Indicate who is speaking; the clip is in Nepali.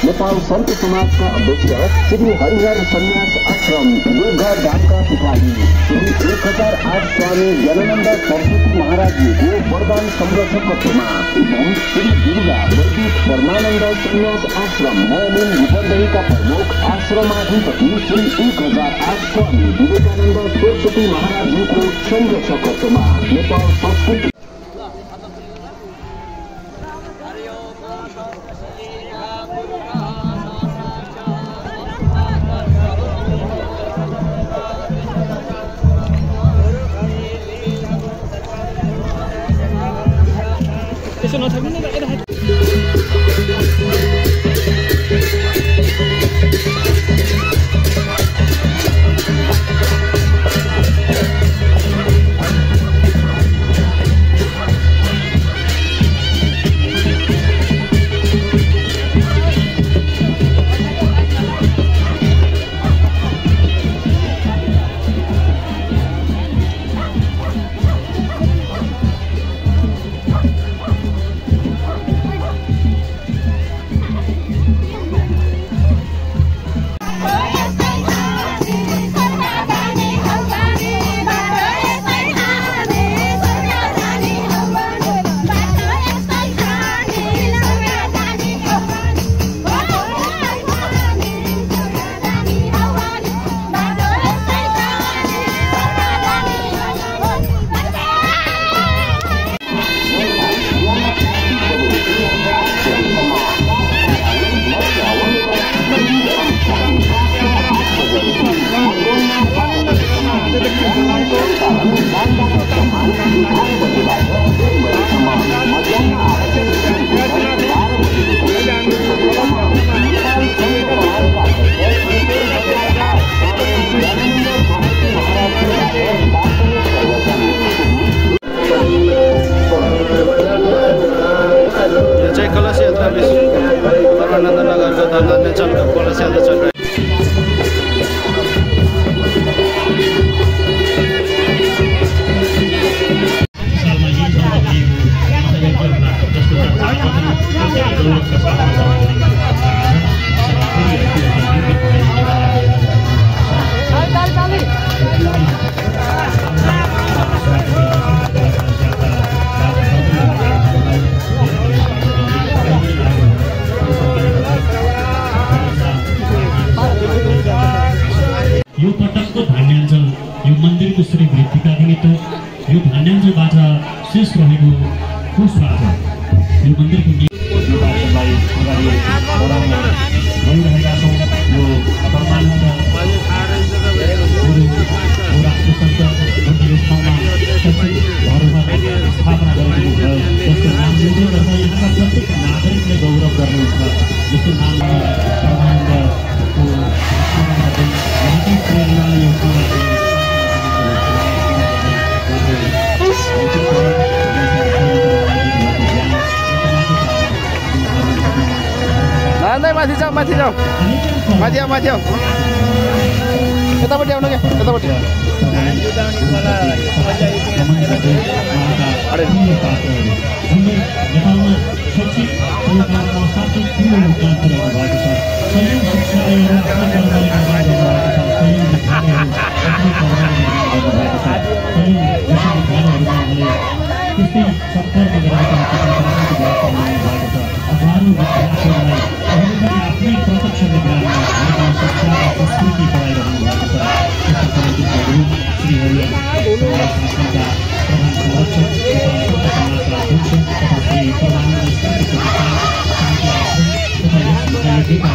Speaker 1: नेपाल सन्त समाजका अध्यक्ष श्री हरिहर सन्यास आश्रम योगधामका पुजारी श्री 1008 स्वामी ज्ञानानन्द सरस्वती महाराजजीको वरदान संरक्षकत्वमा एवं श्री दुर्गा वैदिक परमानन्द सन्यास आश्रम मोहन विपन्दहीका प्रमुख आश्रमाधिपति श्री 1008 स्वामी विवेकानन्द सरस्वती महाराजजीको संरक्षकत्वमा नेपाल संस्कृति
Speaker 2: Eso no termina de ver.
Speaker 3: यो पटकको धान्याञ्जल यो मन्दिरको श्री वृद्धिका निमित्त यो धान्याञ्जलबाट शेष रहेको कोषबाट यो मन्दिरको निर्माणलाई अगाडि बढाउन गइरहेका छौँ। यो परमानन्द गुरु राष्ट्र सन्त जुन यो ठाउँमा घरमा स्थापना गरेको छ जसको नाम लिँदै गर्दा यहाँका प्रत्येक नागरिकले गौरव गर्नुहुन्छ। जसको नाम परमानन्दको
Speaker 2: माथि जाऊ माथि जाऊ माथि आऊ माथि आऊ यतापट्टि आउनु क्या यतापट्टि अरे
Speaker 3: पात्रहरू हाम्रो नेपालमा शैक्षिक परियोजनामा साथै ठुलो योगदान पुर्याउनु भएको छ। सयौं शिक्षालयहरू आफ्नै कर्मचारी निर्माण गर्नुभएको छ, सयौं विद्यालयहरू आफ्नै कर्मचारी निर्माण गर्नुभएको छ, सयौं विश्वविद्यालयहरूमा उहाँले त्यस्तै सम्पर्क गरेर शासनको व्यवस्था बनाउनु भएको छ। हजारौँ विद्यार्थीहरूलाई अहिले पनि आफ्नै प्रत्यक्ष निगरानीमा नेपाली शिक्षा र संस्कृति पढाइरहनु भएको छ। त्यस्ता चलचित्रहरू श्री हरिहर समाज संस्थानका प्रधान संरक्षक नेपाल सन्त समाजका अध्यक्ष तथा श्री परमानन्द स्मृति प्रतिष्ठान शान्ति आश्रम तथा यस महायज्ञका